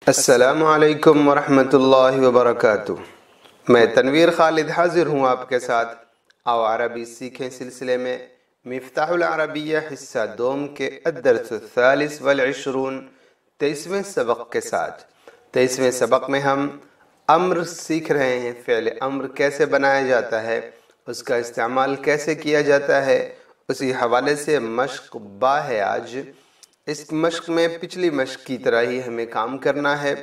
السلام علیکم ورحمۃ اللہ وبرکاتہ۔ میں تنویر خالد حاضر ہوں آپ کے ساتھ آؤ عربی سیکھیں سلسلے میں مفتاح العربیہ حصہ دوم کے الدرس الثالث والعشرون 23ویں سبق کے ساتھ۔ 23ویں سبق میں ہم امر سیکھ رہے ہیں، فعل امر کیسے بنایا جاتا ہے، اس کا استعمال کیسے کیا جاتا ہے، اسی حوالے سے مشق با ہے آج۔ اس مشق میں پچھلی مشق کی طرح ہی ہمیں کام کرنا ہے۔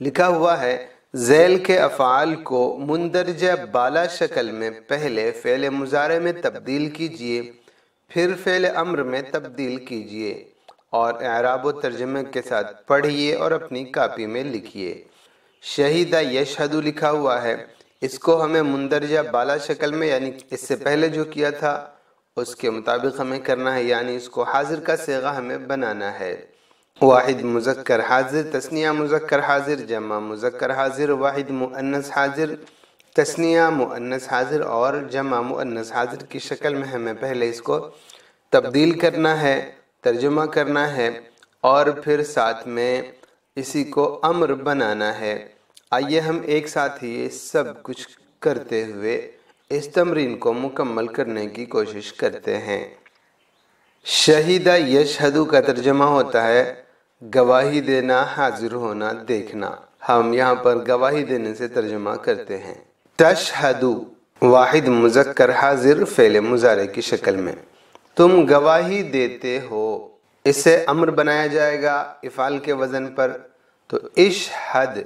لکھا ہوا ہے ذیل کے افعال کو مندرجہ بالا شکل میں پہلے فعل مضارع میں تبدیل کیجئے، پھر فعل امر میں تبدیل کیجئے اور اعراب و ترجمے کے ساتھ پڑھیے اور اپنی کاپی میں لکھیے۔ شہیدہ یشہد لکھا ہوا ہے، اس کو ہمیں مندرجہ بالا شکل میں یعنی اس سے پہلے جو کیا تھا اس کے مطابق ہمیں کرنا ہے، یعنی اس کو حاضر کا صیغہ ہمیں بنانا ہے۔ واحد مذکر حاضر، تثنیہ مذکر حاضر، جمع مذکر حاضر، واحد مؤنث حاضر، تثنیہ مؤنث حاضر اور جمع مؤنث حاضر کی شکل میں ہمیں پہلے اس کو تبدیل کرنا ہے، ترجمہ کرنا ہے اور پھر ساتھ میں اسی کو امر بنانا ہے۔ آئیے ہم ایک ساتھ ہی سب کچھ کرتے ہوئے اس تمرین کو مکمل کرنے کی کوشش کرتے ہیں۔ شہیدہ یشہدو کا ترجمہ ہوتا ہے گواہی دینا، حاضر ہونا، دیکھنا۔ ہم یہاں پر گواہی دینے سے ترجمہ کرتے ہیں۔ تشہدو واحد مذکر حاضر فعل مضارع کی شکل میں، تم گواہی دیتے ہو، اس سے امر بنایا جائے گا افعال کے وزن پر، تو اشہد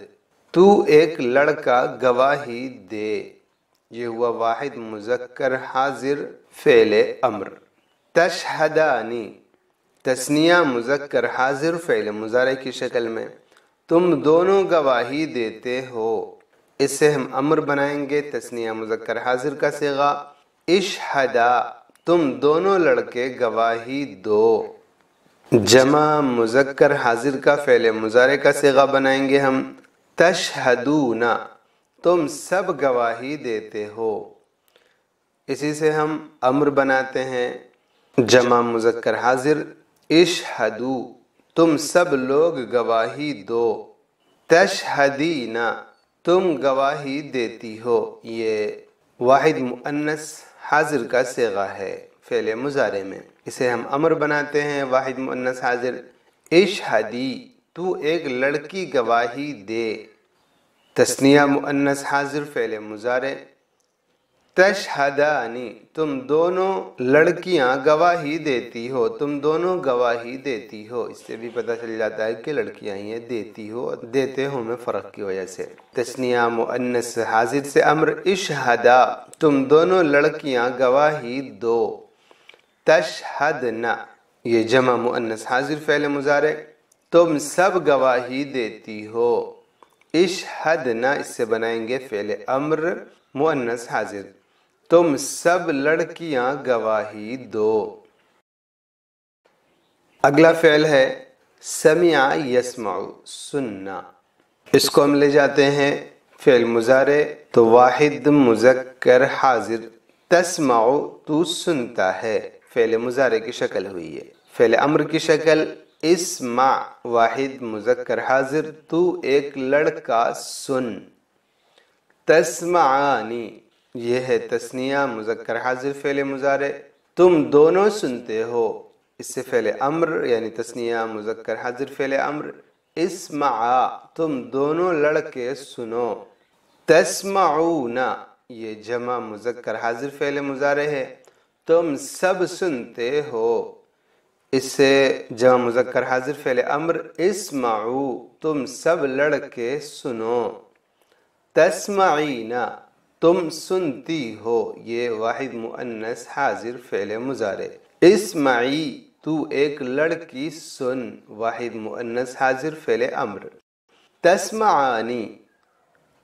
تو ایک لڑکا گواہی دے، یہ ہوا واحد مذکر حاضر فعل امر۔ تشہدانی تثنیہ مذکر حاضر فعل مضارع کی شکل میں، تم دونوں گواہی دیتے ہو، اس سے ہم امر بنائیں گے تثنیہ مذکر حاضر کا صیغہ اشہدا، تم دونوں لڑکے گواہی دو۔ جمع مذکر حاضر کا فعل مضارع کا صیغہ بنائیں گے ہم تشہدون، تم سب گواہی دیتے ہو، اسی سے ہم امر بناتے ہیں جمع مذکر حاضر اشہدو، تم سب لوگ گواہی دو۔ تشہدین تم گواہی دیتی ہو، یہ واحد مؤنث حاضر کا صیغہ ہے فعل مضارع میں، اسے ہم امر بناتے ہیں واحد مؤنث حاضر اشہدی، تو ایک لڑکی گواہی دے، تثنیہ مؤنث حاضر فعل مضارع تشہدانی، تم دونوں لڑکیاں گواہی دیتی ہو، تم دونوں گواہی دیتی ہو، اس سے بھی پتہ چل جاتا ہے کہ لڑکیاں ہی دیتی ہو، دیتے ہو میں فرق کی وجہ سے۔ تثنیہ مؤنث حاضر سے امر اشہدا، تم دونوں لڑکیاں گواہی دو۔ تشہدنا یہ جمع مؤنث حاضر فعل مضارع، تم سب گواہی دیتی ہو۔ اشہدنا اس سے بنائیں گے فعل امر مؤنث حاضر، تم سب لڑکیاں گواہی دو۔ اگلا فعل ہے سمع یسمع، سننا، اس کو ہم لے جاتے ہیں فعل مضارع تو واحد مذکر حاضر، تسمع تو سنتا ہے، فعل مضارع کی شکل ہوئی ہے۔ فعل امر کی شکل اسمع واحد مذکر حاضر، تو ایک لڑکا سن۔ تسمعانی یہ ہے تثنیہ مذکر حاضر فعل مضارع، تم دونوں سنتے ہو، اس سے فعل امر یعنی تثنیہ مذکر حاضر فعل امر اسمعا، تم دونوں لڑکے سنو۔ تسمعون یہ جمع مذکر حاضر فعل مضارع ہے، تم سب سنتے ہو، اس سے جمع مذکر حاضر فعل امر اسمعو، تم سب لڑکے سنو۔ تسمعین تم سنتی ہو، یہ واحد مؤنث حاضر فعل مضارع اسمعی تو ایک لڑکی سن، واحد مؤنث حاضر فعل امر۔ تسمعانی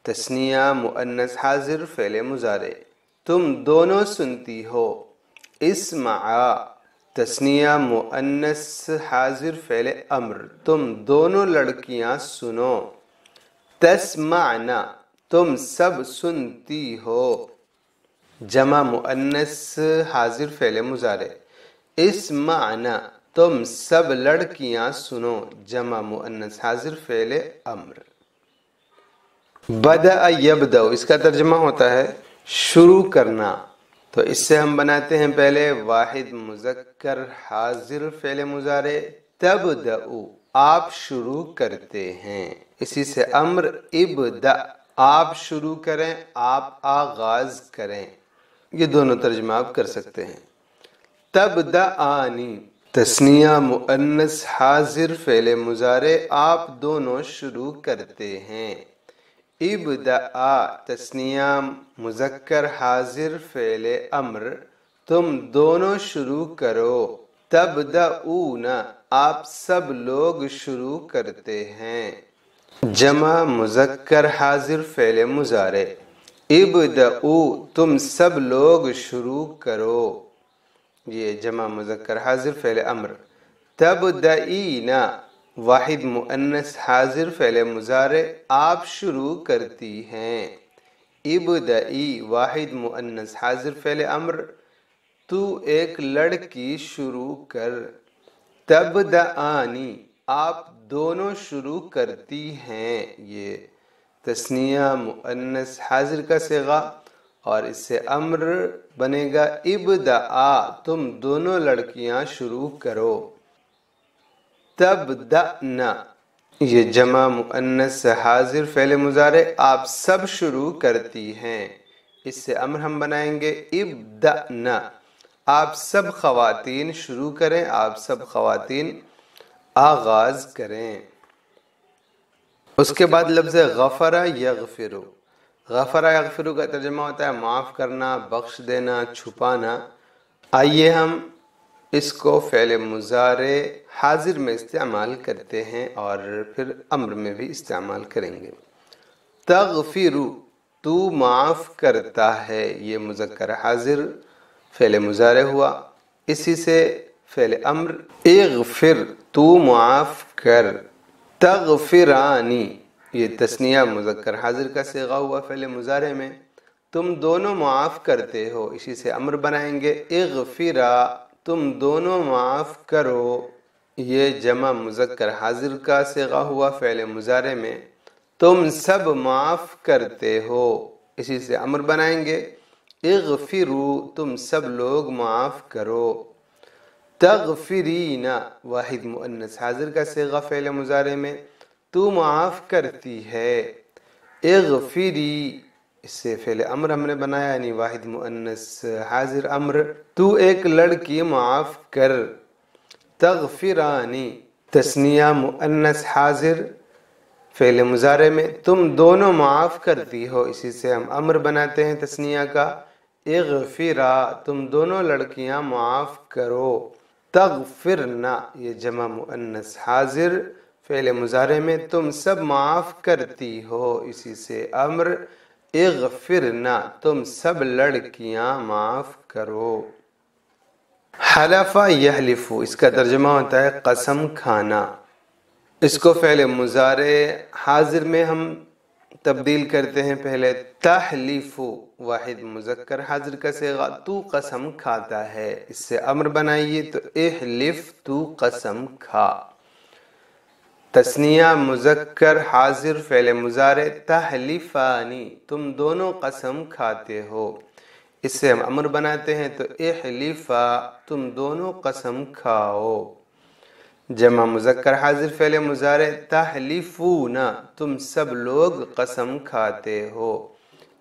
تثنیہ مؤنث حاضر فعل مضارع، تم دونوں سنتی ہو۔ اسمعا تثنیہ مؤنث حاضر فعل امر، تم دونوں لڑکیاں سنو۔ تسمعنا تم سب سنتی ہو، جمع مؤنث حاضر فعل مضارع اسمعنا، تم سب لڑکیاں سنو، جمع مؤنث حاضر فعل امر۔ بدأ یبدأ، اس کا ترجمہ ہوتا ہے شروع کرنا، تو اس سے ہم بناتے ہیں پہلے واحد مذکر حاضر فعل مضارع تبدأ، آپ شروع کرتے ہیں، اسی سے امر ابدأ، آپ شروع کریں، آپ آغاز کریں، یہ دونوں ترجمہ آپ کر سکتے ہیں۔ تبدأنی تثنیہ مؤنث حاضر فعل مضارع آپ دونوں شروع کرتے ہیں۔ ابدأ تثنیہ مذکر حاضر فعل امر تم دونوں شروع کرو۔ تبدأون آپ سب لوگ شروع کرتے ہیں، جمع مذکر حاضر فعل مضارع ابدأو تم سب لوگ شروع کرو، یہ جمع مذکر حاضر فعل امر۔ تبدئین واحد مؤنث حاضر فعل مضارع آپ شروع کرتی ہیں۔ ابدئی واحد مؤنث حاضر فعل امر تو ایک لڑکی شروع کر۔ تبدآنی آپ دونوں شروع کرتی ہیں، یہ تثنیہ مؤنث حاضر کا صیغہ، اور اس سے امر بنے گا ابدآ تم دونوں لڑکیاں شروع کرو۔ تبدأنا یہ جمع مؤنث حاضر فعل مضارع آپ سب شروع کرتی ہیں، اس سے امر ہم بنائیں گے ابدأنا آپ سب خواتین شروع کریں، آپ سب خواتین آغاز کریں۔ اس کے بعد لفظ غفر یغفر، غفر یغفر کا ترجمہ ہوتا ہے معاف کرنا، بخش دینا، چھپانا۔ آئیے ہم اس کو فعل مضارع حاضر میں استعمال کرتے ہیں اور پھر امر میں بھی استعمال کریں گے۔ تغفر تو معاف کرتا ہے، یہ مذکر حاضر فعل مضارع ہوا، اسی سے فعل امر اغفر تو معاف کر۔ تغفرانی یہ تثنیہ مذکر حاضر کا صیغہ ہوا فعل مضارع میں، تم دونوں معاف کرتے ہو، اسی سے امر بنائیں گے اغفرا تم دونوں معاف کرو، یہ جمع مذکر حاضر کا صیغہ ہوا فعل مضارع میں، تم سب معاف کرتے ہو، اسی سے امر بنائیں گے اغفرو تم سب لوگ معاف کرو۔ تغفرین واحد مؤنث حاضر کا صیغہ فعل مضارع میں تو معاف کرتی ہے۔ اغفری اس سے فعل امر ہم نے بنایا، یعنی واحد مؤنث حاضر امر تو ایک لڑکی معاف کر۔ تغفرانی تثنیہ مؤنث حاضر فعل مضارع میں تم دونوں معاف کرتی ہو، اسی سے ہم امر بناتے ہیں تثنیہ کا اغفرا تم دونوں لڑکیاں معاف کرو۔ تغفرنا یہ جمع مؤنث حاضر فعل مضارع میں تم سب معاف کرتی ہو، اسی سے امر اغفرنا تم سب لڑکیاں معاف کرو۔ حلف یحلف اس کا ترجمہ ہوتا ہے قسم کھانا، اس کو فعل مضارع حاضر میں ہم تبدیل کرتے ہیں پہلے تحلف واحد مذکر حاضر کا صیغہ تو قسم کھاتا ہے، اس سے امر بنائیے تو احلف تو قسم کھا۔ تثنیہ مذکر حاضر فعل مضارع تحلفانی تم دونوں قسم کھاتے ہو، اس سے ہم امر بناتے ہیں تو احلفا تم دونوں قسم کھاؤ۔ جمع مذکر حاضر فعل مضارع تحلفون تم سب لوگ قسم کھاتے ہو،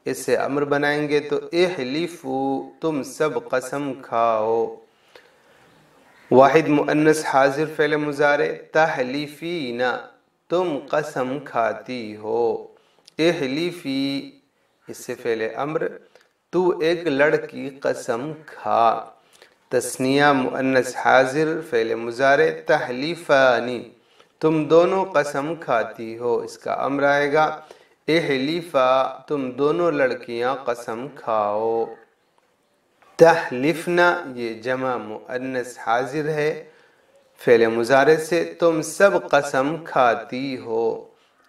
اس سے امر بنائیں گے تو احلفو تم سب قسم کھاؤ۔ واحد مؤنث حاضر فعل مضارع تحلفین تم قسم کھاتی ہو، احلفی اس سے فعل امر تو ایک لڑکی قسم کھا۔ تثنیہ مؤنث حاضر فعل مضارع تحلیفانی تم دونوں قسم کھاتی ہو، اس کا امر آئے گا احلفا تم دونوں لڑکیاں قسم کھاؤ۔ تحلفنا یہ جمع مؤنث حاضر ہے فعل مضارع سے تم سب قسم کھاتی ہو،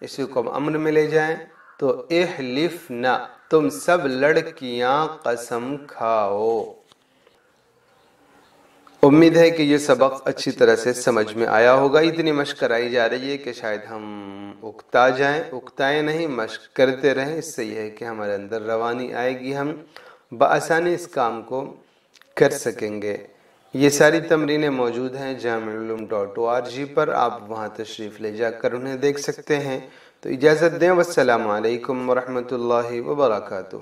اسی کو ہم امر میں لے جائیں تو احلفنا تم سب لڑکیاں قسم کھاؤ۔ امید ہے کہ یہ سبق اچھی طرح سے سمجھ میں آیا ہوگا۔ اتنی مشق کرائی جا رہی ہے کہ شاید ہم اکتا جائیں، اکتائیں نہیں، مشق کرتے رہیں۔ اس سے یہ ہے کہ ہمارے اندر روانی آئے گی، ہم بآسانی اس کام کو کر سکیں گے۔ یہ ساری تمرینیں موجود ہیں جامعالعلوم.org پر، آپ وہاں تشریف لے جا کر انہیں دیکھ سکتے ہیں۔ تو اجازت دیں، والسلام علیکم ورحمۃ اللہ وبرکاتہ۔